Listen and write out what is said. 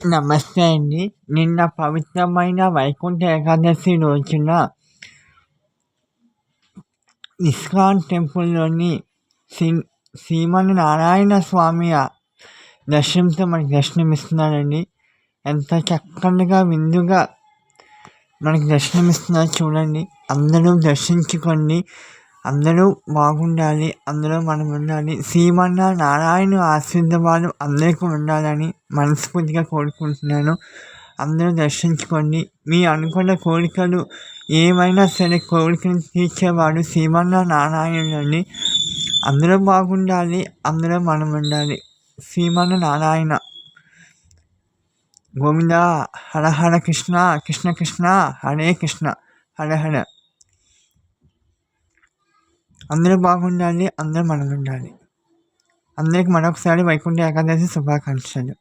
నమస్తే అండి. నిన్న పవిత్రమైన వైకుంఠ ఏకాదశి రోజున ఇస్కాన్ టెంపుల్‌లోని శ్రీ శ్రీమన్నారాయణ స్వామి దర్శనంతో మనకి దర్శనమిస్తున్నారండి. ఎంత చక్కగా విందుగా మనకి దర్శనమిస్తున్నారో చూడండి. అందరూ దర్శించుకోండి. అందరూ బాగుండాలి. అందులో మనం ఉండాలి. శ్రీమన్నారాయణ ఆశీర్వాదాలు అందరికీ ఉండాలని మనస్ఫూర్తిగా కోరుకుంటున్నాను. అందరూ దర్శించుకోండి. మీ అనుకున్న కోరికలు ఏమైనా సరే కోరికలు తీర్చేవాడు శ్రీమన్నారాయణుడండి. అందరూ బాగుండాలి. అందులో మనం ఉండాలి. శ్రీమన్నారాయణ గోవిందా హర హర కృష్ణ కృష్ణ కృష్ణ హరే కృష్ణ హర హర. అందరూ బాగుండాలి. అందరూ మనం ఉండాలి. అందరికి మరొకసారి వైకుంఠ ఏకాదశి శుభాకాంక్షలు.